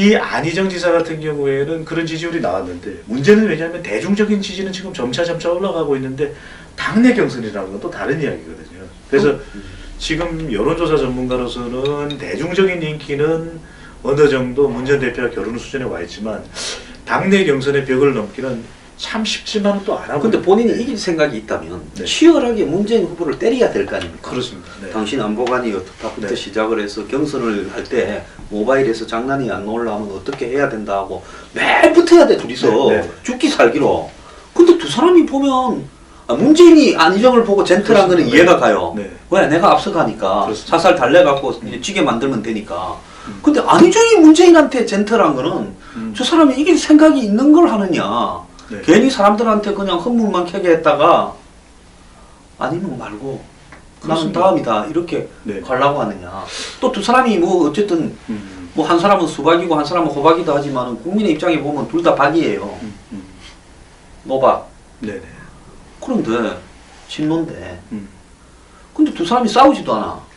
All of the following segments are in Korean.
이 안희정 지사 같은 경우에는 그런 지지율이 나왔는데 문제는 왜냐하면 대중적인 지지는 지금 점차 올라가고 있는데 당내 경선이라는 건 또 다른 이야기거든요. 그래서 지금 여론조사 전문가로서는 대중적인 인기는 어느 정도 문 전 대표와 결혼 수준에 와 있지만 당내 경선의 벽을 넘기는 참 쉽지만은 또 안 하고. 근데 본인이 이길 생각이 있다면 네. 치열하게 문재인 후보를 때려야 될 거 아닙니까? 그렇습니다. 네. 당신 안보관이 어떻다부터 네. 시작을 해서 경선을 할 때 모바일에서 장난이 안 올라오면 어떻게 해야 된다 하고 매일 붙어야 돼 둘이서 네, 네. 죽기 살기로. 근데 두 사람이 보면 문재인이 안희정을 보고 젠틀한 거는 그렇습니다. 이해가 가요. 네. 왜? 내가 앞서가니까 그렇습니다. 살살 달래갖고 이제 찌개 만들면 되니까. 근데 안희정이 문재인한테 젠틀한 거는 저 사람이 이길 생각이 있는 걸 하느냐. 네. 괜히 사람들한테 그냥 헛물만 캐게 했다가 아니면 말고 나는 그렇습니다. 다음이다 이렇게 네. 가려고 하느냐. 또 두 사람이 뭐 어쨌든 뭐 한 사람은 수박이고 한 사람은 호박이다 하지만 국민의 입장에 보면 둘 다 박이에요. 노박. 네네. 그런데 친노인데 근데 두 사람이 싸우지도 않아.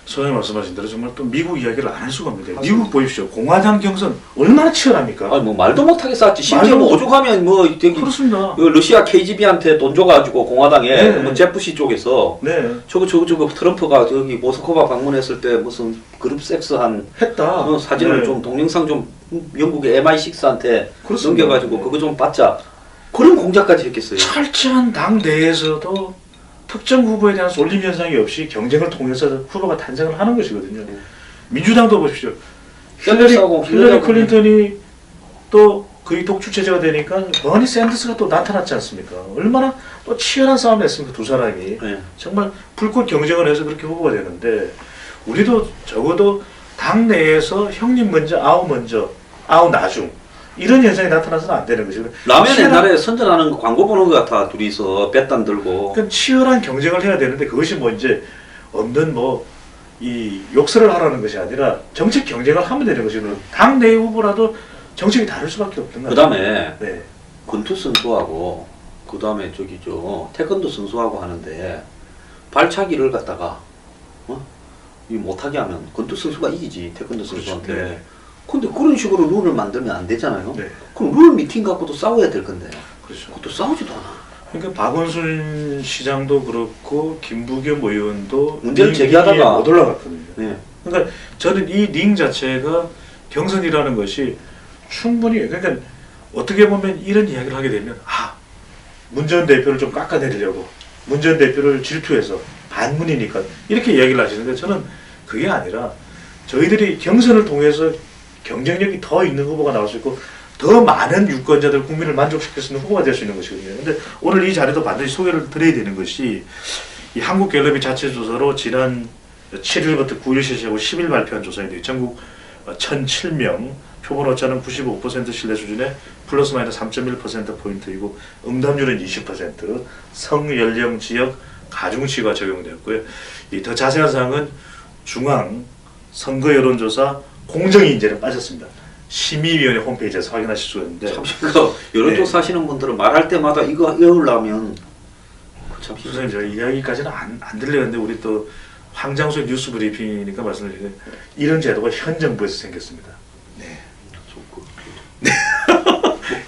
소장님 말씀하신 대로 정말 또 미국 이야기를 안 할 수가 없는데 미국 보십시오. 공화당 경선 얼마나 치열합니까? 아니 뭐 말도 못하게 싸웠지. 심지어 말도 뭐 오죽하면 뭐 되게 그렇습니다. 그 러시아 KGB한테 돈 줘가지고 공화당에 네. 뭐 제프시 쪽에서 네. 저거 트럼프가 저기 모스크바 방문했을 때 무슨 그룹 섹스한 했다. 사진을 네. 좀 동영상 좀 영국의 MI6한테 그렇습니다. 넘겨가지고 네. 그거 좀 받자. 그런 공작까지 했겠어요. 철저한 당 내에서도 특정 후보에 대한 쏠림 현상이 없이 경쟁을 통해서 후보가 탄생을 하는 것이거든요. 민주당도 보십시오. 힐러리 클린턴이 또 거의 독주 체제가 되니까 버니 샌더스가 또 나타났지 않습니까? 얼마나 또 치열한 싸움을 했습니까? 두 사람이. 네. 정말 불꽃 경쟁을 해서 그렇게 후보가 되는데 우리도 적어도 당 내에서 형님 먼저, 아우 나중 이런 현상이 나타나서는 안 되는 것이고. 라면 옛날에 선전하는 광고 보는 것 같아. 둘이서 뱃단 들고. 그러니까 치열한 경쟁을 해야 되는데 그것이 뭐 이제 없는 뭐 이 욕설을 하라는 것이 아니라 정책 경쟁을 하면 되는 것이고 당 내 후보라도 정책이 다를 수밖에 없는 거예요. 그 다음에 네. 권투 선수하고 그 다음에 저기 태권도 선수하고 하는데 발차기를 갖다가 이 못하게 하면 권투 선수가 이기지 태권도 선수한테. 그렇죠. 네. 근데 그런 식으로 룰을 만들면 안 되잖아요. 네. 그럼 룰 미팅 갖고도 싸워야 될 건데. 그렇죠. 그것도 싸우지도 않아. 그러니까 박원순 시장도 그렇고 김부겸 의원도 문제를 링 제기하다가- 위에 못 올라갔거든요. 네. 그러니까 저는 이 링 자체가 경선이라는 것이 충분히 그러니까 어떻게 보면 이런 이야기를 하게 되면 문 전 대표를 좀 깎아내리려고 문 전 대표를 질투해서 반문이니까 이렇게 이야기를 하시는데 저는 그게 아니라 저희들이 경선을 통해서 경쟁력이 더 있는 후보가 나올 수 있고 더 많은 유권자들 국민을 만족시킬 수 있는 후보가 될 수 있는 것이거든요. 근데 오늘 이 자리도 반드시 소개를 드려야 되는 것이 이 한국갤럽이 자체 조사로 지난 7일부터 9일 실시하고 10일 발표한 조사인데 전국 1,007명 표본 오차는 95% 신뢰 수준에 플러스 마이너스 3.1%포인트이고 응답률은 20% 성, 연령, 지역, 가중치가 적용되었고요. 이 더 자세한 사항은 중앙 선거 여론조사 공정인재는 빠졌습니다. 심의위원회 홈페이지에서 확인하실 수가 있는데 참 여론조사 하시는 분들은 말할 때마다 이거 외우려면 참 선생님 제가 이야기까지는 안 들렸는데 우리 또 황장수의 뉴스 브리핑이니까 말씀드리는데 이런 제도가 현 정부에서 생겼습니다. 네.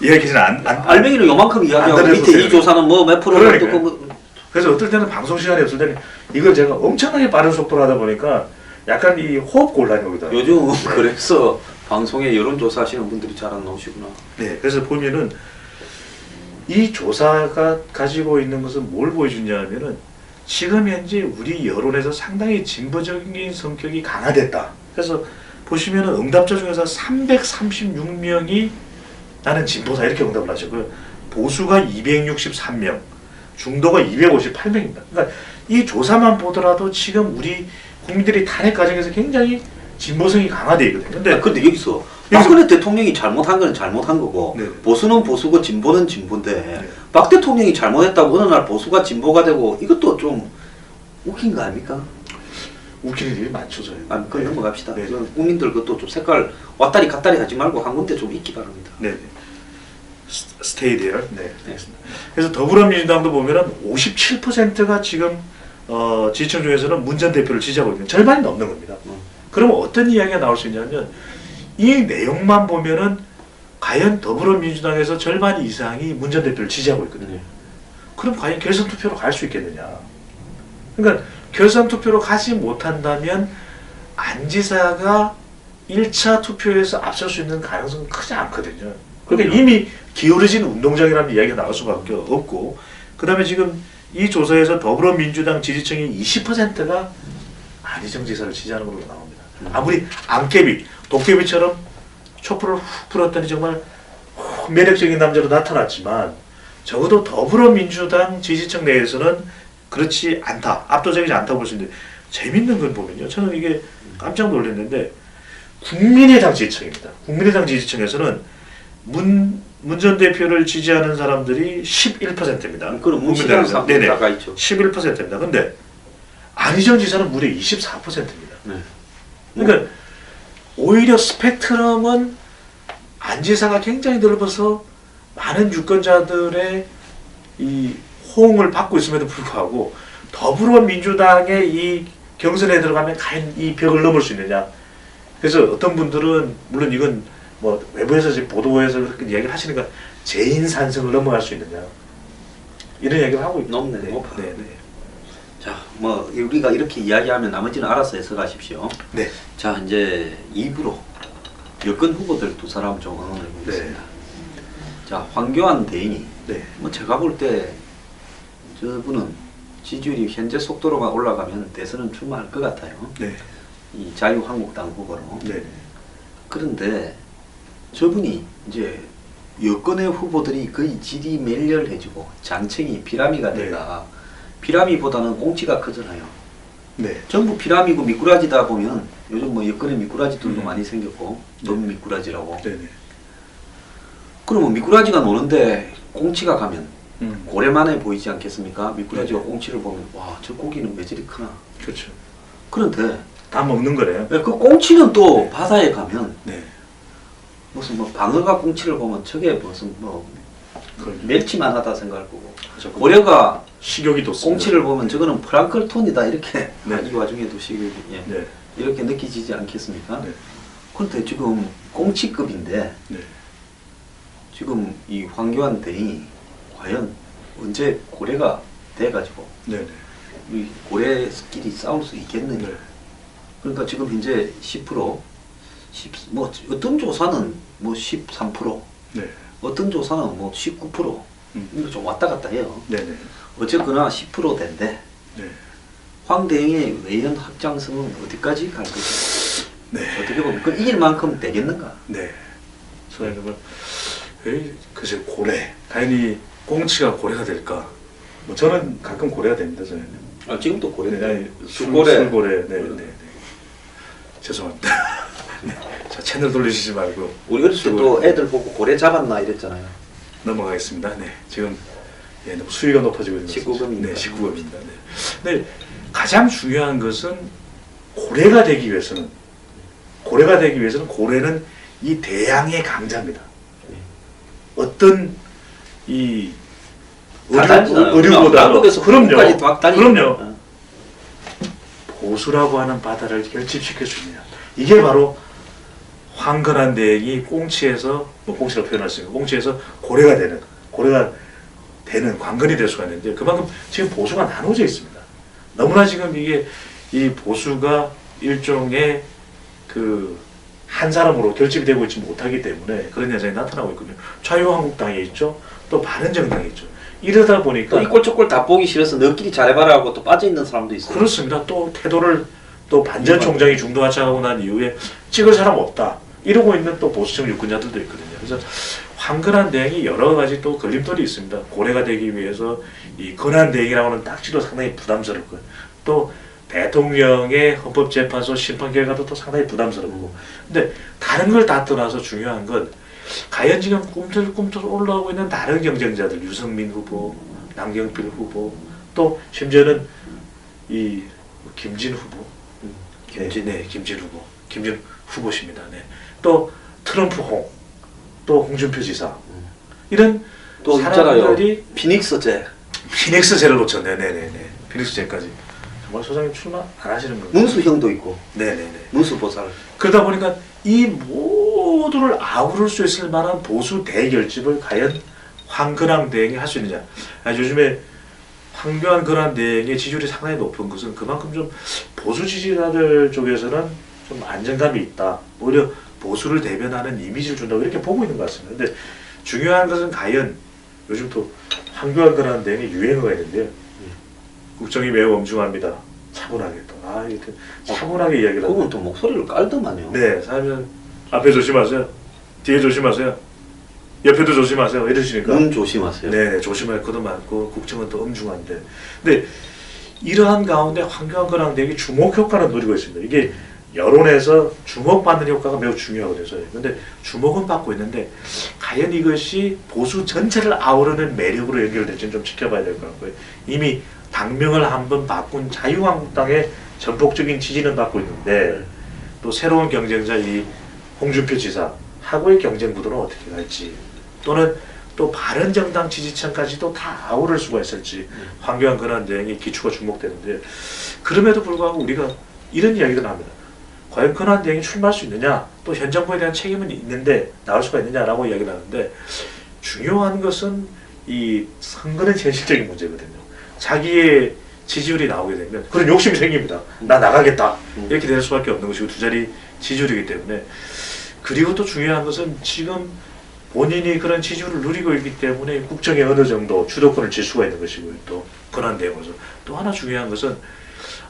이야기는 알맹이는 요만큼 이야기하고 안 밑에 들었어요. 이 조사는 뭐 몇 프로 그러니까요. 어떻고 뭐 그래서 어떨 때는 방송 시간이 없을 때는 이걸 제가 엄청나게 빠른 속도로 하다 보니까 약간 이 호흡 곤란이 오거든요. 요즘 그래서 방송에 여론조사 하시는 분들이 잘 안 나오시구나. 네, 그래서 보면은 이 조사가 가지고 있는 것은 뭘 보여주냐 하면은 지금 현재 우리 여론에서 상당히 진보적인 성격이 강화됐다. 그래서 보시면은 응답자 중에서 336명이 나는 진보다 이렇게 응답을 하셨고요. 보수가 263명, 중도가 258명입니다. 그러니까 이 조사만 보더라도 지금 우리 국민들이 탄핵 과정에서 굉장히 진보성이 강화되어 있거든요. 근데 여기서 박근혜 대통령이 잘못한 건 잘못한 거고 네. 보수는 보수고 진보는 진보인데 네. 박 대통령이 잘못했다고 어느 날 보수가 진보가 되고 이것도 좀 웃긴 거 아닙니까? 웃기는 일이 많죠, 저희. 그건 넘어갑시다. 네. 국민들 그것도 좀 색깔 왔다리 갔다리 하지 말고 한 군데 좀 있기 바랍니다. 네. 스테이 데어. 네. 네. 그래서 더불어민주당도 보면은 57%가 지금 지지층 중에서는 문 전 대표를 지지하고 있는 절반이 넘는 겁니다. 그러면 어떤 이야기가 나올 수 있냐면 이 이 내용만 보면은 과연 더불어민주당에서 절반 이상이 문 전 대표를 지지하고 있거든요. 그럼 과연 결선 투표로 갈 수 있겠느냐? 그러니까 결선 투표로 가지 못한다면 안 지사가 1차 투표에서 앞설 수 있는 가능성은 크지 않거든요. 그러니까 이미 기울어진 운동장이라는 이야기가 나올 수밖에 없고, 그 다음에 지금 이 조사에서 더불어민주당 지지층이 20%가 안희정 지사를 지지하는 걸로 나옵니다. 아무리 안깨비, 도깨비처럼 촛불을 훅 불었더니 정말 매력적인 남자로 나타났지만 적어도 더불어민주당 지지층 내에서는 그렇지 않다, 압도적이지 않다고 볼 수 있는데, 재밌는 건 보면요, 저는 이게 깜짝 놀랐는데 국민의당 지지층입니다. 국민의당 지지층에서는 문 전 대표를 지지하는 사람들이 11%입니다. 그럼 문시당 상대 나가 있죠. 11%입니다. 근데 안희정 지사는 무려 24%입니다. 네. 그러니까 오히려 스펙트럼은 안 지사가 굉장히 넓어서 많은 유권자들의 이 호응을 받고 있음에도 불구하고 더불어민주당의 이 경선에 들어가면 과연 이 벽을 넘을 수 있느냐. 그래서 어떤 분들은 물론 이건 뭐 외부에서 지금 보도에서 그렇게 이야기를 하시니까 재인산성을 넘어갈 수 있느냐 이런 이야기를 하고 있죠. 높네, 높아. 네. 자, 뭐 우리가 이렇게 이야기하면 나머지는 알아서 해석하십시오. 네. 자, 이제 2부로 여권 후보들 두 사람 좀 언론해 보겠습니다. 자, 황교안 대행이 네. 뭐 제가 볼 때 저분은 지지율이 현재 속도로만 올라가면 대선은 출마할 것 같아요. 네. 이 자유한국당 후보로. 네. 그런데 저분이 이제 여권의 후보들이 거의 지리멸렬해지고 장책이 피라미가 돼가 피라미보다는 꽁치가 크잖아요. 네. 전부 피라미고 미꾸라지다 보면 요즘 뭐 여권에 미꾸라지들도 음. 많이 생겼고 너무 미꾸라지라고. 네. 그러면 미꾸라지가 노는데 꽁치가 가면 음. 고래만해 보이지 않겠습니까? 미꾸라지가 네. 꽁치를 보면 와, 저 고기는 왜 저리 크나. 그렇죠. 그런데 다 먹는 거래요. 그 꽁치는 또 바다에 가면 네. 무슨 뭐 방어가 꽁치를 보면 저게 무슨 뭐 멸치만 하다 생각할 거고, 고래가 식욕이 돋습니다. 꽁치를 보면 저거는 프랑클톤이다 이렇게 네. 이 와중에도 식욕이 네. 이렇게 느끼지지 않겠습니까? 네. 그런데 지금 꽁치급인데 네. 지금 이 황교안 대행이 과연 언제 고래가 돼가지고 네. 이 고래끼리 싸울 수 있겠느냐. 네. 그러니까 지금 현재 10%, 뭐 어떤 조사는 뭐 13%, 네. 어떤 조사는 뭐 19%, 이거 좀 왔다 갔다 해요. 네. 네. 어쨌거나 10%대인데 네. 황 대행의 외연 확장성은 어디까지 갈 것인가? 네. 어떻게 보면 그 이길 만큼 되겠는가? 네. 소장님은 글쎄 고래. 과연 꽁치가 고래가 될까? 뭐 저는 가끔 고래가 됩니다, 저는. 아, 지금도 고래. 네, 술고래. 술고래. 네, 네, 네. 죄송합니다. 네. 자, 채널 돌리시지 말고 우리 어렸을 때 또 애들 보고 고래 잡았나 이랬잖아요. 넘어가겠습니다. 네, 지금 너무 수위가 높아지고 있는 19금입니다. 네, 19금입니다. 네. 근데 가장 중요한 것은 고래가 되기 위해서는 고래는 이 대양의 강자입니다. 어떤 이 의류보다도 그럼요. 보수라고 하는 바다를 결집시켜 줍니다. 이게 바로 황건한 대행이 꽁치에서 꽁치라고 표현했으니까 꽁치에서 고래가 되는 관건이 될 수가 있는데, 그만큼 지금 보수가 나눠져 있습니다. 너무나 지금 이게 이 보수가 일종의 한 사람으로 결집이 되고 있지 못하기 때문에 그런 현상이 나타나고 있거든요. 자유한국당이 있죠. 또 바른정당이 있죠. 이러다 보니까 이 꼴초꼴 다 보기 싫어서 너끼리 잘해봐라 하고 또 빠져있는 사람도 있어요. 그렇습니다. 또 태도를 또 반전 총장이 중도하차하고 난 이후에 찍을 사람 없다 이러고 있는 또 보수층 유권자들도 있거든요. 그래서 황건한 대행이 여러 가지 또 걸림돌이 있습니다. 고래가 되기 위해서 이 건한 대행이라고 하는 딱지도 상당히 부담스럽고, 또 대통령의 헌법재판소 심판 결과도 또 상당히 부담스럽고. 근데 다른 걸 다 떠나서 중요한 건 과연 지금 꿈틀꿈틀 올라오고 있는 다른 경쟁자들, 유승민 후보, 남경필 후보, 또 심지어는 이 김진 후보, 김진 후보십니다. 네. 또 트럼프 또 홍준표 지사, 이런 또 사람들이 있잖아요. 피닉스제. 피닉스제를 놓쳤네. 네네네. 피닉스제까지. 정말 소장님 출마 안 하시는 건가요? 문수형도 있고 네네네. 문수보살. 그러다 보니까 이 모두를 아우를 수 있을 만한 보수 대결집을 과연 황근황 대행이 할 수 있느냐. 요즘에 황교안 근황 대행의 지지율이 상당히 높은 것은 그만큼 좀 보수 지지자들 쪽에서는 좀 안정감이 있다. 오히려 보수를 대변하는 이미지를 준다고 이렇게 보고 있는 것 같습니다. 근데 중요한 것은 과연 요즘 또 황교안 근황 대행의 유행어가 있는데요. 국정이 매우 엄중합니다. 차분하게 또. 이렇게 차분하게 이야기를 그분 하고. 또 목소리를 깔더만요. 네, 사면 앞에 조심하세요. 뒤에 조심하세요. 옆에도 조심하세요. 이러시니까. 눈 조심하세요. 네, 조심할 것도 많고 국정은 또 엄중한데. 근데 이러한 가운데 황교안 근황 대행이 주목 효과를 누리고 있습니다. 이게 여론에서 주목받는 효과가 매우 중요하거든요. 근데 주목은 받고 있는데 과연 이것이 보수 전체를 아우르는 매력으로 연결될지는 좀 지켜봐야 될 것 같고요. 이미 당명을 한번 바꾼 자유한국당의 전폭적인 지지는 받고 있는데 또 새로운 경쟁자 이 홍준표 지사 하고의 경쟁 구도는 어떻게 갈지 또는 또 바른정당 지지층까지도 다 아우를 수가 있을지 황교안 근황 대행의 기초가 주목되는데 그럼에도 불구하고 우리가 이런 이야기도 나옵니다. 과연 근황 대행이 출마할 수 있느냐 또 현 정부에 대한 책임은 있는데 나올 수가 있느냐라고 이야기를 하는데 중요한 것은 이 선거는 현실적인 문제거든요. 자기의 지지율이 나오게 되면 그런 욕심이 생깁니다. 나 나가겠다 이렇게 될 수밖에 없는 것이고 두 자리 지지율이기 때문에 그리고 또 중요한 것은 지금 본인이 그런 지지율을 누리고 있기 때문에 국정에 어느 정도 주도권을 질 수가 있는 것이고요. 또 권한 대응으로서 또 하나 중요한 것은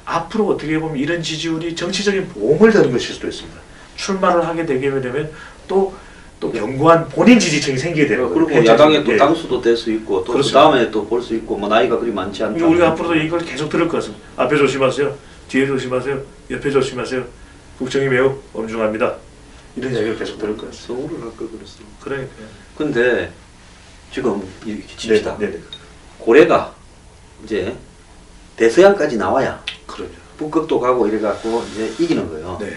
앞으로 어떻게 보면 이런 지지율이 정치적인 보험을 드는 것일 수도 있습니다. 출마를 하게 되게 되면 또 견고한 본인 지지층이 생기게 되는 거예요. 그리고 야당에 또 당수도 될 수 있고 또 그 그렇죠. 다음에 또 볼 수 있고 뭐 나이가 그리 많지 않다. 우리가 앞으로도 이걸 계속 들을 것 같습니다. 앞에 조심하세요. 뒤에 조심하세요. 옆에 조심하세요. 국정이 매우 엄중합니다. 이런 이야기를 계속 들을 것 같습니다. 서울을 할 걸 그랬어. 그러니까요. 근데 지금 이렇게 칩시다. 네네. 고래가 이제 대서양까지 나와야 그럼요. 북극도 가고 이래갖고 이제 이기는 거예요. 네.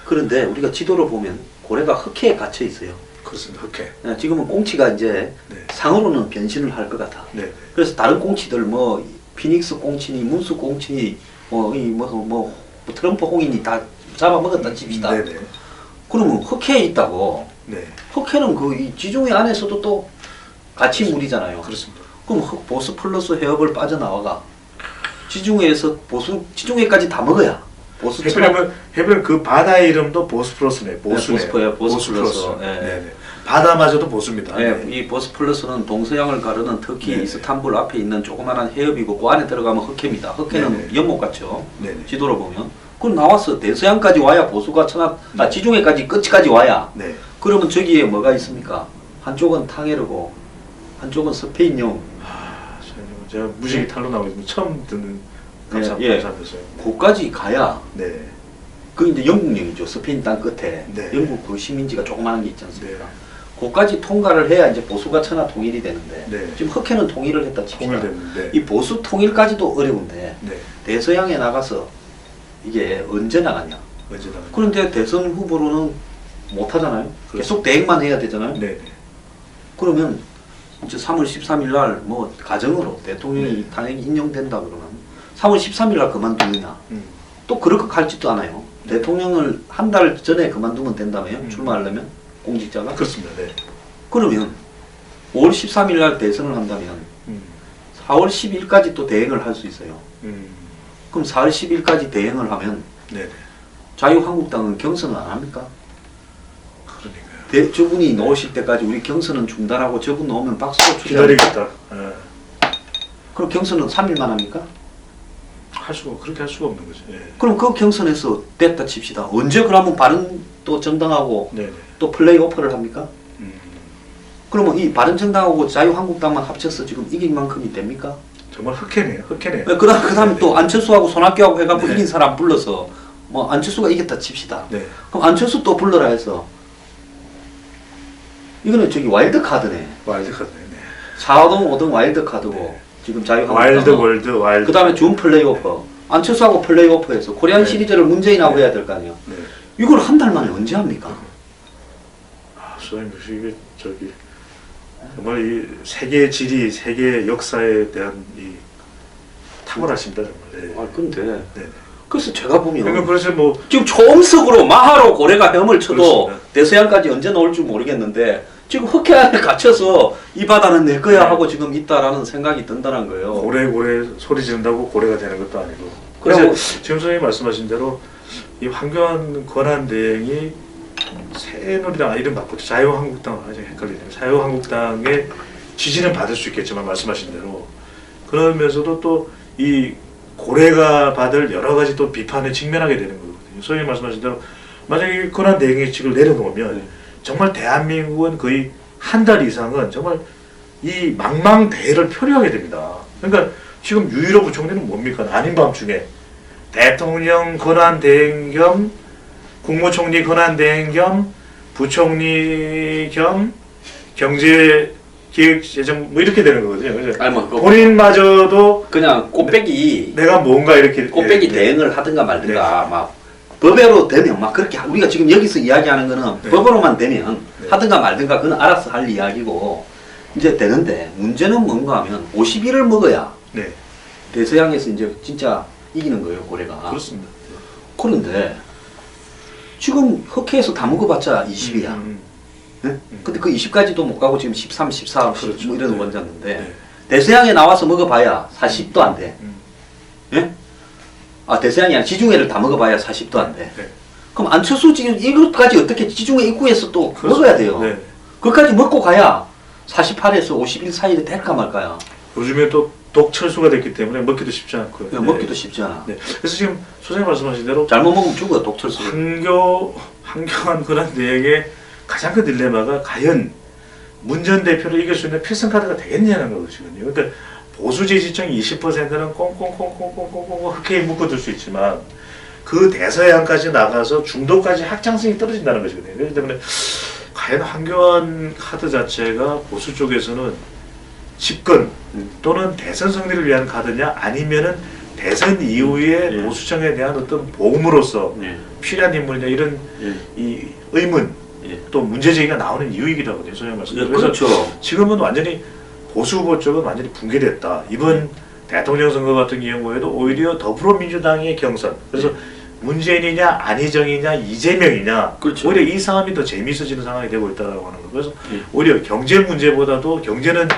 그런데 우리가 지도를 보면 고래가 흑해에 갇혀 있어요. 그렇습니다. 흑해. 지금은 꽁치가 이제 네. 상으로는 변신을 할 것 같아. 네. 그래서 다른 꽁치들 뭐 피닉스 꽁치니 문수 꽁치니 뭐 트럼프 홍이니 다 잡아먹었다 칩시다. 네네. 그러면 흑해에 있다고. 네. 흑해는 이 지중해 안에서도 또 같이 물이잖아요. 그렇습니다. 그럼 보스 플러스 해협을 빠져나와가 지중해에서 지중해까지 다 먹어야 보스처럼. 해변 그 바다의 이름도 보스프러스네. 보수네. 보스플러스. 예. 네네. 바다마저도 보수입니다. 예, 네. 이 보스플러스는 동서양을 가르는 터키 네네. 이스탄불 앞에 있는 조그마한 해협이고 그 안에 들어가면 흑해입니다. 흑해는 네네. 연못 같죠. 네네. 지도로 보면. 그럼 나와서 대서양까지 와야 보수가 지중해까지 끝까지 와야. 네. 그러면 저기에 뭐가 있습니까? 한쪽은 탕헤르고 한쪽은 스페인용. 제가 무식이 탈로 나오고 있으면 처음 듣는 예. 감사하면서요. 거기까지 가야. 네. 그 이제 영국령이죠. 스페인 땅 끝에. 네. 영국 그 시민지가 조그마한 게 있지 않습니까? 네. 거기까지 통과를 해야 이제 보수가 천하 통일이 되는데 네. 지금 흑해는 통일을 했다 칩시다. 통일됐는데. 이 보수 통일까지도 어려운데 네. 대서양에 나가서 이게 언제 나가냐. 언제 나가냐. 그런데 대선 후보로는 못 하잖아요. 그렇죠. 계속 대행만 해야 되잖아요. 네네. 그러면 이제 3월 13일 날 뭐 가정으로 대통령이 네. 탄핵이 인용된다 그러면 3월 13일 날 그만두느냐. 또 그렇게 갈지도 않아요. 네. 대통령을 한 달 전에 그만두면 된다며요. 음. 출마하려면 공직자가. 그렇습니다. 네. 그러면 5월 13일 날 대선을 한다면 4월 10일까지 또 대행을 할 수 있어요. 그럼 4월 10일까지 대행을 하면 네네. 자유한국당은 경선을 안 합니까? 그러니까요. 저분이 나오실 때까지 우리 경선은 중단하고 저분 나오면 박수로 기다리겠다. 예. 그럼 경선은 3일만 합니까? 그렇게 할 수가 없는 거죠. 예. 그럼 그 경선에서 됐다 칩시다. 언제 그러면 바른 또 정당하고 네네. 또 플레이오프를 합니까? 음. 그러면 이 바른정당하고 자유한국당만 합쳐서 지금 이길 만큼이 됩니까? 정말 흑해네요. 흑해네요. 그 다음에 네. 또 안철수하고 손학규하고 해갖고 네. 이긴 사람 불러서 뭐 안철수가 이겼다 칩시다. 네. 그럼 안철수 또 불러라 해서 이거는 저기 와일드 카드네. 와일드카드. 네. 4등 5등 와일드 카드고 네. 지금 자유한국당 와일드 월드 와일드. 그 다음에 준 플레이오프 안철수하고 플레이오프에서 코리안 네. 시리즈를 문재인하고 네. 해야 될 거 아니에요. 네. 이걸 한 달 만에 언제 합니까? 소장님 이게 정말 이 세계 지리, 세계 역사에 대한 이 탁월하십니다 정말. 네. 아 근데 네. 그래서 제가 보면 그러니까 그래서 뭐 지금 초음속으로 마하로 고래가 헤엄을 쳐도 그렇습니다. 대서양까지 언제 나올 줄 모르겠는데 지금 흑해 안에 갇혀서 이 바다는 내 거야 네. 하고 지금 있다라는 생각이 든다는 거예요. 고래 소리 지른다고 고래가 되는 것도 아니고. 그리고 그래서 지금 선생님 말씀하신 대로 이 황교안 권한대행이 새누리당 이름 바꾸죠. 자유한국당 아주 헷갈리네요. 자유한국당의 지지는 받을 수 있겠지만 말씀하신 대로 그러면서도 또 이 고래가 받을 여러 가지 또 비판에 직면하게 되는 거거든요. 선생님 말씀하신 대로 만약에 권한대행의직을 내려놓으면 정말 대한민국은 거의 한 달 이상은 정말 이 망망대해를 표류하게 됩니다. 그러니까 지금 유일호 부총리는 뭡니까? 아닌 밤중에 대통령 권한대행 겸 국무총리 권한대행 겸 부총리 겸 경제기획재정 뭐 이렇게 되는 거거든요. 그래서 아니 뭐 본인마저도 그냥 꽃배기 내가 뭔가 이렇게 꽃배기 네, 대응을 하든가 말든가 막 법외로 되면 막 그렇게 우리가 지금 여기서 이야기하는 거는 네. 법으로만 되면 네. 하든가 말든가 그건 알아서 할 이야기고 이제 되는데 문제는 뭔가 하면 50일을 먹어야 네, 대서양에서 이제 진짜 이기는 거예요 고래가. 그렇습니다. 그런데 지금 흑해에서 다 먹어봤자 20이야. 네? 근데 그 20까지도 못 가고 지금 13, 14, 그렇죠. 뭐 이런 네. 원자인데 네. 대서양에 나와서 먹어봐야 40도 안 돼. 예? 아 대서양이 아니라 지중해를 다 먹어봐야 40도 안 돼. 네. 그럼 안철수 지금 이것까지 어떻게 지중해 입구에서 또 그렇죠. 먹어야 돼요. 네. 그것까지 먹고 가야 48에서 51 사이에 될까 말까요. 요즘에 또 독철수가 됐기 때문에 먹기도 쉽지 않고요. 그냥 먹기도 쉽지 않아. 네. 그래서 지금 소장님 말씀하신 대로 잘못 먹으면 죽어 독철수. 황교안 권한대행의 가장 큰 딜레마가 과연 문 전 대표를 이길 수 있는 필승카드가 되겠냐는 거거든요. 그러니까 보수 지지층 20%는 꽁꽁꽁꽁꽁꽁꽁 흑해에 묶어둘 수 있지만 그 대서양까지 나가서 중도까지 확장성이 떨어진다는 것이거든요. 그렇기 때문에 과연 황교안 카드 자체가 보수 쪽에서는 집권 또는 대선 승리를 위한 카드냐 아니면은 대선 이후에 예. 보수층에 대한 어떤 보험으로서 예. 필요한 인물이냐 이런 예. 이 의문 예. 또 문제제기가 나오는 이유이기도 하거든요. 소장님 말씀. 예, 그래서 그렇죠. 지금은 완전히 보수 후보 쪽은 완전히 붕괴됐다. 이번 대통령 선거 같은 경우에도 오히려 더불어민주당의 경선. 그래서 문재인이냐 안희정이냐 이재명이냐 그렇죠. 오히려 이 싸움이 더 재미있어지는 상황이 되고 있다라고 하는 거. 그래서 예. 오히려 경제 문제보다도 경제는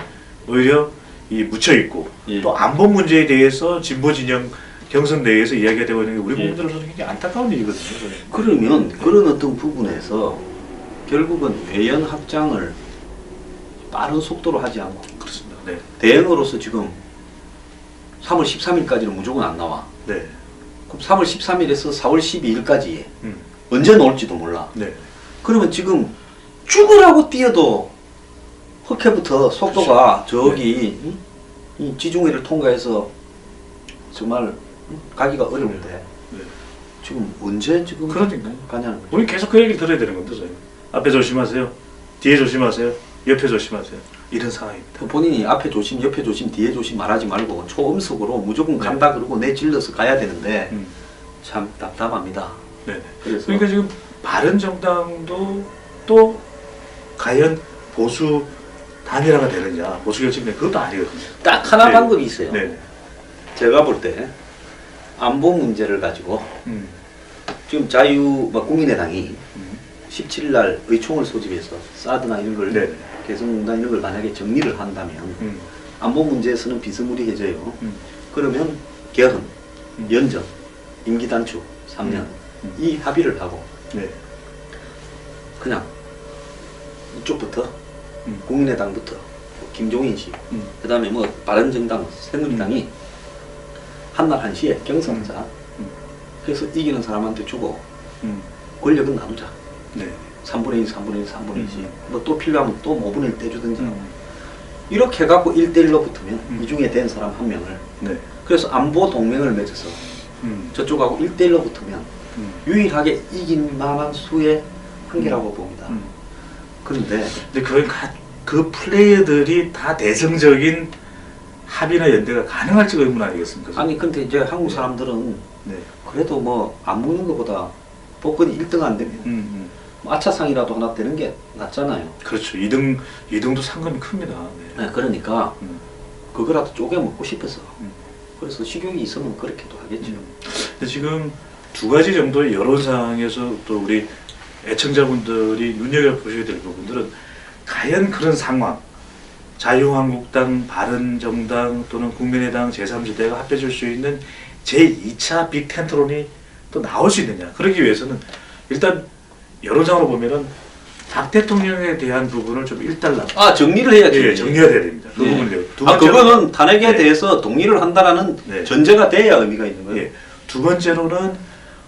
오히려 이 묻혀 있고 예. 또 안보 문제에 대해서 진보 진영 경선 내에서 이야기가 되고 있는 게 우리 예. 국민들로서는 굉장히 안타까운 일이거든요. 그러면 그런 어떤 부분에서 결국은 외연 확장을 빠른 속도로 하지 않고 그렇습니다. 네, 대응으로서 지금 3월 13일까지는 무조건 안 나와. 네, 그럼 3월 13일에서 4월 12일까지 음, 언제 나올지도 몰라. 네, 그러면 지금 죽으라고 뛰어도 흑해부터 속도가 그렇죠. 저기 이 지중해를 통과해서 정말 가기가 어려운데 네. 지금 언제 지금 그러니까요. 가냐는 거죠. 우리 계속 그 얘기를 들어야 되는 건데, 저희. 앞에 조심하세요. 뒤에 조심하세요. 옆에 조심하세요. 이런 상황입니다. 본인이 앞에 조심, 옆에 조심, 뒤에 조심 말하지 말고 초음속으로 무조건 네. 간다 그러고 내질러서 가야 되는데 음. 참 답답합니다. 네. 그래서 그러니까 지금 바른정당도 또 과연 보수 단일화가 되느냐, 보수 결집이 그것도 아니거든요. 딱 하나 네. 방법이 있어요. 네. 제가 볼 때 안보 문제를 가지고 음. 지금 국민의당이 17일 날 의총을 소집해서 사드나 이런 걸 네. 개성공단 이런 걸 만약에 정리를 한다면 음. 안보 문제에서는 비스무리해져요. 음. 그러면 개헌, 음. 연정, 임기 단축 3년 음. 이 합의를 하고 네. 그냥 이쪽부터 음. 국민의당부터 김종인 씨, 음. 그다음에 뭐 바른정당, 새누리당이 한날 한시에 경선하자. 그래서 이기는 사람한테 주고 음. 권력은 나누자. 네. 3분의 1, 3분의 1, 3분의 1씩. 음. 뭐 또 필요하면 또 5분의 1 떼주든지. 음. 이렇게 해갖고 1대1로 붙으면 음. 이 중에 된 사람 한 명을. 네. 그래서 안보 동맹을 맺어서 음. 저쪽하고 1대1로 붙으면 음. 유일하게 이긴 만한 수의 한계라고 봅니다. 음. 그런데 근데 그 플레이어들이 다 대승적인 합의나 연대가 가능할지가 의문 아니겠습니까? 아니 근데 이제 한국 사람들은 네. 그래도 뭐 안 먹는 것보다 복권이 1등 안 되면 뭐 아차상이라도 하나 되는 게 낫잖아요. 그렇죠. 2등도 상금이 큽니다. 네. 네, 그러니까 음. 그거라도 쪼개 먹고 싶어서 음. 그래서 식욕이 있으면 그렇게도 하겠죠. 근데 지금 두 가지 정도의 여론상에서 또 우리 애청자분들이 눈여겨보셔야 될 부분들은 과연 그런 상황, 자유한국당, 바른정당 또는 국민의당 제3지대가 합해질 수 있는 제2차 빅텐트론이 또 나올 수 있느냐. 그러기 위해서는 일단 여론상으로 보면은 박 대통령에 대한 부분을 좀 일단락 정리를 해야지. 예, 정리가 돼야 됩니다. 그 예. 부분을요. 두 번째로, 그거는 탄핵에 네. 대해서 동의를 한다라는 네. 전제가 돼야 의미가 있는 거예요. 예. 두 번째로는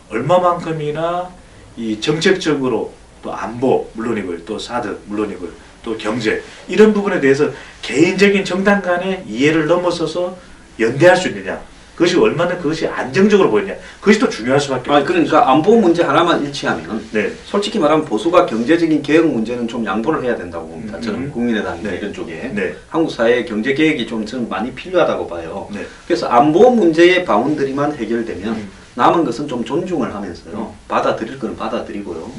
얼마만큼이나 이 정책적으로 또 안보 물론이고요, 또 사드 물론이고요, 또 경제 이런 부분에 대해서 개인적인 정당 간의 이해를 넘어서서 연대할 수 있느냐, 그것이 얼마나 그것이 안정적으로 보이냐, 그것이 또 중요할 수밖에 없어요. 그러니까 안보 문제 하나만 일치하면 네, 솔직히 말하면 보수가 경제적인 개혁 문제는 좀 양보를 해야 된다고 봅니다. 저는 국민의당이나 네. 이런 쪽에 네, 한국 사회의 경제 개혁이 좀 저는 많이 필요하다고 봐요. 네, 그래서 안보 문제의 바운더리만 해결되면 음. 남은 것은 좀 존중을 하면서요. 받아들일 건 받아들이고요.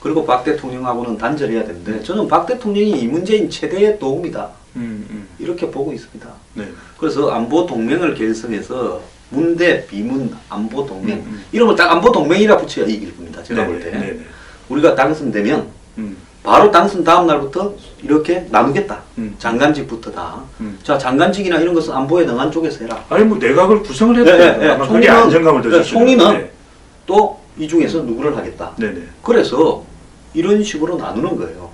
그리고 박 대통령하고는 단절해야 되는데 저는 박 대통령이 이 문제인 최대의 도움이다. 이렇게 보고 있습니다. 네, 그래서 안보 동맹을 결성해서 문대 비문 안보 동맹 음. 이름을 딱 안보 동맹이라 붙여야 이길 겁니다. 제가 네, 볼 때. 네, 네, 우리가 당선되면 음, 바로 당선 다음 날부터 이렇게 나누겠다. 음. 장관직부터 다. 음. 자, 장관직이나 이런 것은 안보에 능한 쪽에서 해라. 아니 뭐 내각을 구성을 해도 네, 네, 아마 그게 총리는- 안정감을 더 네, 줄 수 총리는 있는데. 또 이 중에서 누구를 하겠다. 네, 네, 그래서 이런 식으로 나누는 거예요.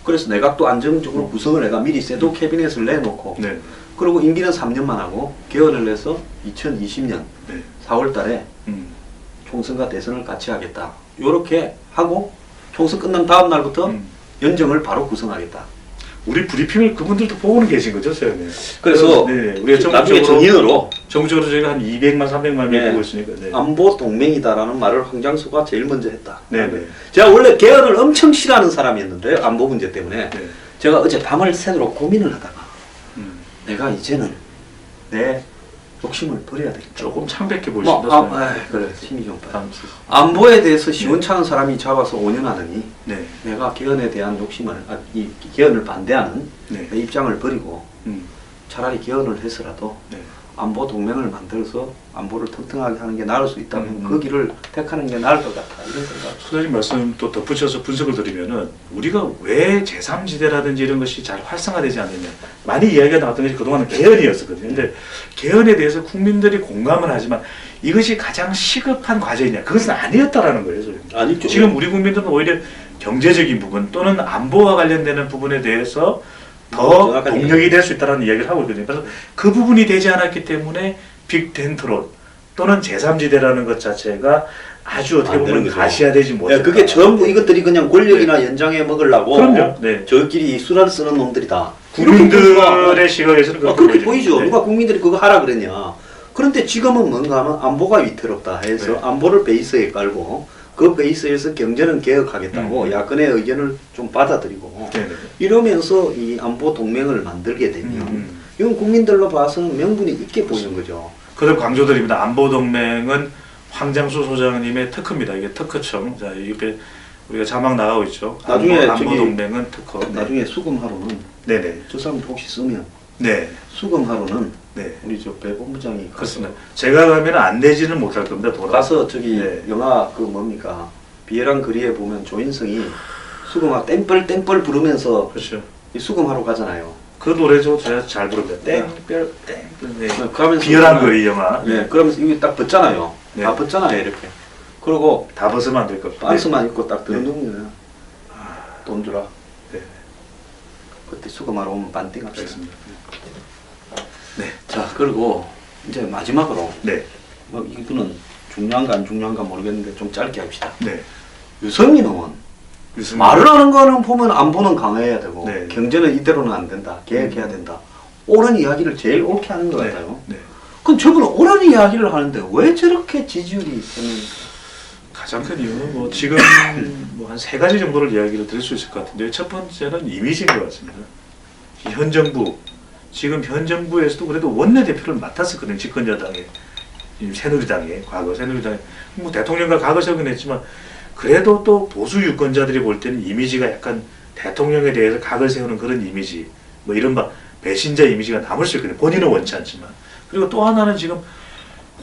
그래서 내각도 안정적으로 구성을 해가 미리 셋업 캐비넷을 내놓고 네, 그리고 임기는 3년만 하고 개헌을 해서 2020년 네, 4월 달에 음, 총선과 대선을 같이 하겠다. 요렇게 하고 총선 끝난 다음 날부터 음. 연정을 바로 구성하겠다. 우리 브리핑을 그분들도 보고는 계신 거죠, 서영님? 그래서 네, 우리가 나중에 정부적으로 정의으로 저희가 한 200만, 300만 명 네. 보고 있으니까. 네. 안보 동맹이다라는 말을 황장수가 제일 먼저 했다. 네, 네. 제가 원래 개헌을 엄청 싫어하는 사람이었는데요. 안보 문제 때문에. 네. 제가 어제 밤을 새도록 고민을 하다가 음. 내가 이제는 내 욕심을 버려야 되겠다. 조금 창백해 뭐, 보이신다. 그래, 힘이 좀 빠져. 다음 안보에 대해서 시원찮은 사람이 잡아서 5년 하더니 네, 내가 개헌에 대한 욕심을, 이 개헌을 반대하는 네, 내 입장을 버리고 음, 차라리 개헌을 해서라도 네. 안보 동맹을 만들어서 안보를 튼튼하게 하는 게 나을 수 있다면 음. 그 길을 택하는 게 나을 것 같다. 이런 생각. 소장님 말씀 또 덧붙여서 분석을 드리면은 우리가 왜 제3지대라든지 이런 것이 잘 활성화되지 않느냐 많이 이야기가 나왔던 것이 그동안은 개헌이었거든요. 근데 개헌에 대해서 국민들이 공감을 하지만 이것이 가장 시급한 과제이냐, 그것은 아니었다라는 거예요. 소장님. 아니죠. 지금 우리 국민들은 오히려 경제적인 부분 또는 안보와 관련되는 부분에 대해서 더 정확하게 동력이 될 수 있다는 이야기를 하고 있거든요. 그래서 그 부분이 되지 않았기 때문에 빅텐트론 또는 제3지대라는 것 자체가 아주 어떻게 안 되는 보면 거죠. 가시화되지 못했다. 그게 전부 이것들이 그냥 권력이나 연장에 먹으려고 그럼요. 네. 저끼리 수라를 쓰는 놈들이다. 국민들의 시각에서는 그렇게 보이죠. 네. 누가 국민들이 그거 하라 그랬냐. 그런데 지금은 뭔가 하면 안보가 위태롭다 해서 네. 안보를 베이스에 깔고 그 베이스에서 경제는 개혁하겠다고 야권의 의견을 좀 받아들이고 네, 네. 이러면서 이 안보 동맹을 만들게 되면 이건 국민들로 봐서는 명분이 있게 보이는 거죠. 그래서 강조드립니다. 안보동맹은 황장수 소장님의 특허입니다. 이게 특허청. 자, 이게 우리가 자막 나가고 있죠. 나중에 안보동맹은 특허. 네. 나중에 수금하루는 네네. 저 사람 혹시 쓰면 네. 수금하루는 네. 우리 저 배 본부장이 그렇습니다. 제가 가면 안 내지는 못할 겁니다. 돌아. 가서 저기 네. 영화 그 뭡니까 비애랑 거리에 보면 조인성이 수금하 땡벌 부르면서 그렇죠. 이 수금하러 가잖아요. 그 노래죠. 제가 잘 부릅니다. 땡별 땡별. 네. 그러면서 비열한 거리 영화. 네, 그러면서 이게 딱 벗잖아요. 네. 다 벗잖아요 이렇게. 그리고 다 벗으면 안 될 것. 반스만 입고 딱 네. 들어놓는 거예요. 돈 주라. 네. 그때 수금하러 오면 반띵 합시다. 알겠습니다. 네. 자 그리고 이제 마지막으로 네. 뭐 이거는 중요한가 안 중요한가 모르겠는데 좀 짧게 합시다. 네. 유승민 의원 무슨 말을 하는 거는 보면 안보는 강화해야 되고 네. 경제는 이대로는 안 된다. 개혁해야 된다. 옳은 이야기를 제일 옳게 하는 것 네. 같아요. 네. 그럼 저분은 옳은 이야기를 하는데 왜 저렇게 지지율이 있는 가장 큰 이유는 뭐 지금 뭐 한 세 가지 정도를 이야기를 드릴 수 있을 것 같은데 첫 번째는 이미지인 것 같습니다. 현 정부 지금 현 정부에서도 그래도 원내 대표를 맡았었거든요. 집권여당에 새누리당에 과거 새누리당에 뭐 대통령과 과거적은 했지만 그래도 또 보수 유권자들이 볼 때는 이미지가 약간 대통령에 대해서 각을 세우는 그런 이미지 뭐 이른바 배신자 이미지가 남을 수 있거든요. 본인은 원치 않지만 그리고 또 하나는 지금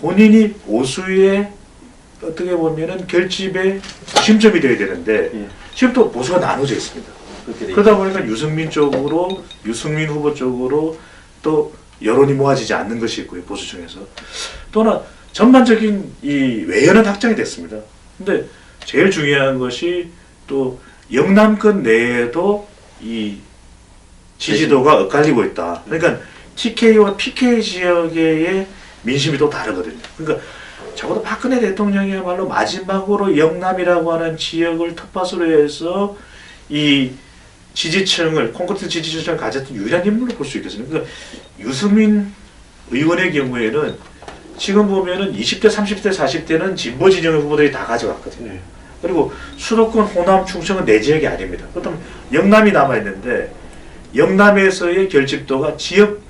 본인이 보수의 어떻게 보면은 결집의 중심점이 돼야 되는데 예. 지금 또 보수가 나눠져 있습니다. 그렇게 돼 그러다 보니까 유승민 쪽으로, 유승민 후보 쪽으로 또 여론이 모아지지 않는 것이 있고요, 보수 중에서. 또 하나, 전반적인 이 외연은 확정이 됐습니다. 근데 제일 중요한 것이 또 영남권 내에도 이 지지도가 엇갈리고 있다. 그러니까 TK와 PK 지역의 민심이 또 다르거든요. 그러니까 적어도 박근혜 대통령이야말로 마지막으로 영남이라고 하는 지역을 텃밭으로 해서 이 지지층을 콘크리트 지지층을 가졌던 유일한 인물로 볼 수 있겠습니다. 그러니까 유승민 의원의 경우에는 지금 보면은 20대, 30대, 40대는 진보 진영의 후보들이 다 가져갔거든요. 네. 그리고 수도권, 호남, 충청은 내 지역이 아닙니다. 그렇다면 영남이 남아 있는데 영남에서의 결집도가 지역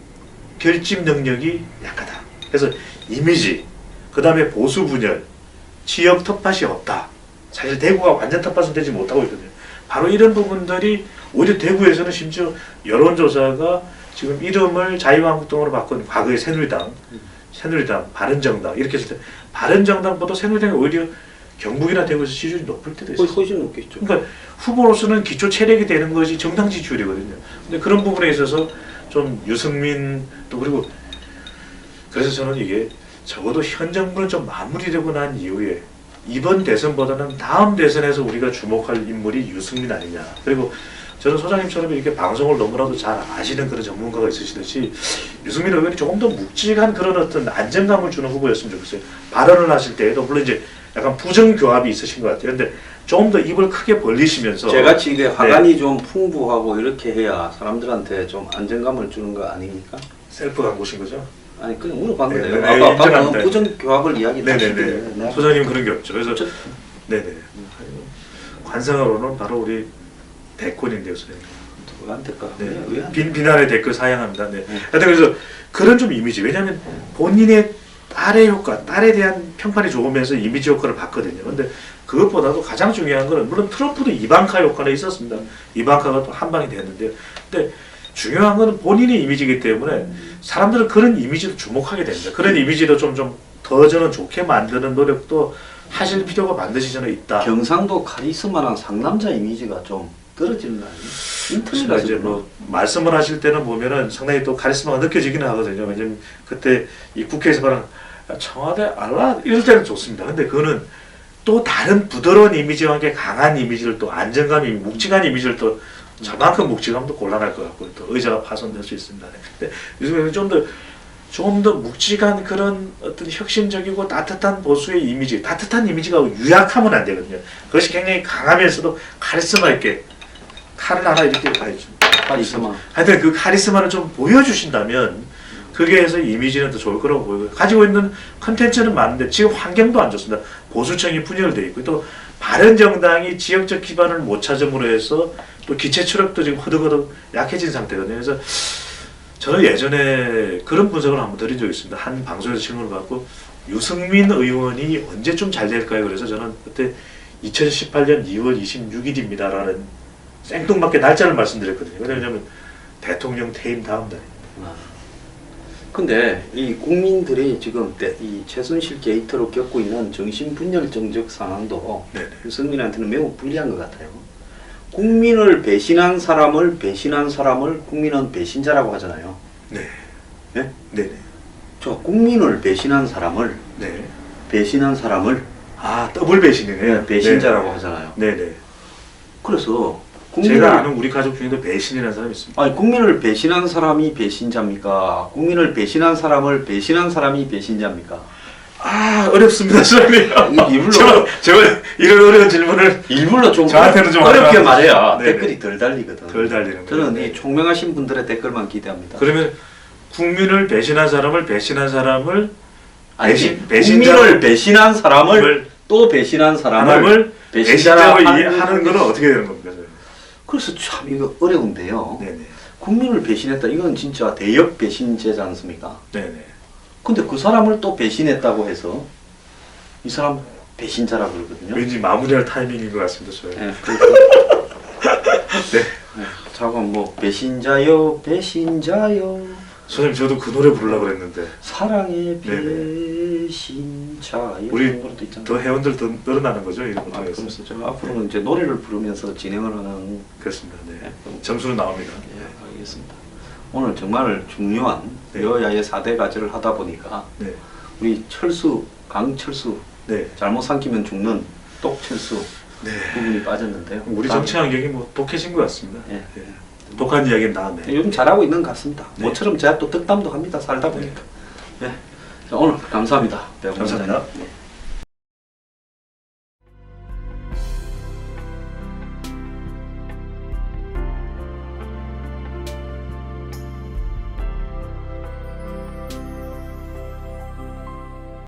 결집 능력이 약하다. 그래서 이미지, 그 다음에 보수 분열, 지역 텃밭이 없다. 사실 대구가 완전 텃밭은 되지 못하고 있거든요. 바로 이런 부분들이 오히려 대구에서는 심지어 여론조사가 지금 이름을 자유한국당으로 바꾼 과거의 새누리당, 바른정당 이렇게 했을 때 바른정당보다 새누리당이 오히려 경북이나 대구에서 지지율이 높을 때도 있어요. 훨씬 높겠죠. 그러니까 후보로서는 기초 체력이 되는 것이 정당 지지율이거든요. 근데 그런 부분에 있어서 좀 유승민 또 그리고 그래서 저는 이게 적어도 현 정부는 좀 마무리되고 난 이후에 이번 대선보다는 다음 대선에서 우리가 주목할 인물이 유승민 아니냐. 그리고 저는 소장님처럼 이렇게 방송을 너무나도 잘 아시는 그런 전문가가 있으시듯이 유승민 의원이 조금 더 묵직한 그런 어떤 안정감을 주는 후보였으면 좋겠어요. 발언을 하실 때에도 물론 이제 약간 부정교합이 있으신 것 같아요. 근데 조금 더 입을 크게 벌리시면서 제같이 이게 화관이 좀 풍부하고 이렇게 해야 사람들한테 좀 안정감을 주는 거 아닙니까? 셀프 광고신 거죠? 아니 그냥 물어본 네, 거예요. 네, 아까 인정합니다. 부정교합을 이야기하시길래 네네네. 소장님 그런 게 없죠. 그래서 네네. 관상으로는 바로 우리 대권인데요, 소장님. 왜안 될까? 네. 왜안 비난의 댓글 사양합니다. 네. 네. 하여튼 그래서 그런 좀 이미지. 왜냐하면 본인의 딸의 효과, 딸에 대한 평판이 좋으면서 이미지 효과를 봤거든요. 근데 그것보다도 가장 중요한 거는 물론 트럼프도 이방카 효과는 있었습니다. 이방카가 또 한 방이 됐는데요. 근데 중요한 거는 본인의 이미지이기 때문에 사람들은 그런 이미지를 주목하게 됩니다. 그런 이미지를 좀 더 저는 좋게 만드는 노력도 하실 필요가 반드시 저는 있다. 경상도 카리스마랑 상남자 이미지가 좀 떨어지는 거 아니에요? 그래서 인터넷 이제 뭐 말씀을 하실 때는 보면은 상당히 또 카리스마가 느껴지기는 하거든요. 왜냐면 그때 이 국회에서 말하는 청와대 알라 이럴 때는 좋습니다. 근데 그거는 또 다른 부드러운 이미지와 함께 강한 이미지를 또 안정감이 묵직한 이미지를 또 저만큼 묵직함도 곤란할 것 같고 또 의자가 파손될 수 있습니다. 근데 요즘에 좀 더 묵직한 그런 어떤 혁신적이고 따뜻한 보수의 이미지, 따뜻한 이미지가 유약하면 안 되거든요. 그것이 굉장히 강하면서도 카리스마 있게 칼을 하나 이렇게 카리스마. 하여튼 그 카리스마를 좀 보여주신다면 그게 해서 이미지는 더 좋을 거라고 보이고요. 가지고 있는 컨텐츠는 많은데 지금 환경도 안 좋습니다. 보수층이 분열되어 있고 또 바른정당이 지역적 기반을 못 찾음으로 해서 또 기체 추력도 지금 허덕허덕 약해진 상태거든요. 그래서 저는 예전에 그런 분석을 한번 드린 적이 있습니다. 한 방송에서 질문을 받고 유승민 의원이 언제쯤 잘 될까요? 그래서 저는 그때 2018년 2월 26일입니다라는 생뚱맞게 날짜를 말씀드렸거든요. 왜냐하면 대통령 퇴임 다음 달입니다. 근데 이 국민들이 지금 이 최순실 게이트로 겪고 있는 정신분열정적 상황도 네네. 유승민한테는 매우 불리한 것 같아요. 국민을 배신한 사람을 국민은 배신자라고 하잖아요. 네. 네? 네네. 저 국민을 배신한 사람을 네. 아, 더블 배신이네요. 배신자라고 하잖아요. 네네. 그래서 제가 아는 우리 가족 중에도 배신이라는 사람이 있습니다. 아니 국민을 배신한 사람이 배신자입니까? 국민을 배신한 사람을 배신한 사람이 배신자입니까? 아, 어렵습니다, 선생님. 일부러 제가 이런 어려운 질문을 일부러 좀 저한테는 좀 어렵게 하나- 말해야 네네. 댓글이 덜 달리거든. 덜 달리는 저는 거예요. 이 총명하신 분들의 댓글만 기대합니다. 그러면 국민을 배신한 사람을 아니, 배신자 국민을 배신한 사람을 또 배신한 사람을 배신자로 배신자로 이해하는 거는 어떻게 되는 겁니까? 선생님? 그래서 참 이거 어려운데요. 네네. 국민을 배신했다. 이건 진짜 대역 배신죄지 않습니까? 네네. 근데 그 사람을 또 배신했다고 해서 이 사람 배신자라고 그러거든요. 왠지 마무리할 타이밍인 것 같습니다, 저희. 네, 그래서 네. 자꾸 뭐 배신자요. 선생님 저도 그 노래 부르려고 그랬는데 사랑의 네네. 배신자 이런 우리 노래도 있잖아요. 더 회원들 더 늘어나는 거죠 이런 거 아, 통해서. 그래서 제가 앞으로는 이제 노래를 부르면서 진행을 하는. 그렇습니다. 네. 네. 점수는 나옵니다. 예, 알겠습니다. 오늘 정말 중요한 네. 여야의 4대 과제를 하다 보니까 네. 우리 철수, 강철수, 네. 잘못 삼키면 죽는 똑철수 네. 부분이 빠졌는데요. 우리 다음- 정치 환경이 뭐 독해진 것 같습니다. 예. 예. 독한 이야기는 나왔네. 요즘 잘하고 있는 것 같습니다. 네. 모처럼 제가 또 덕담도 합니다. 살다 보니까. 예. 자, 오늘 감사합니다. 배우 감사합니다. 원장님. 예.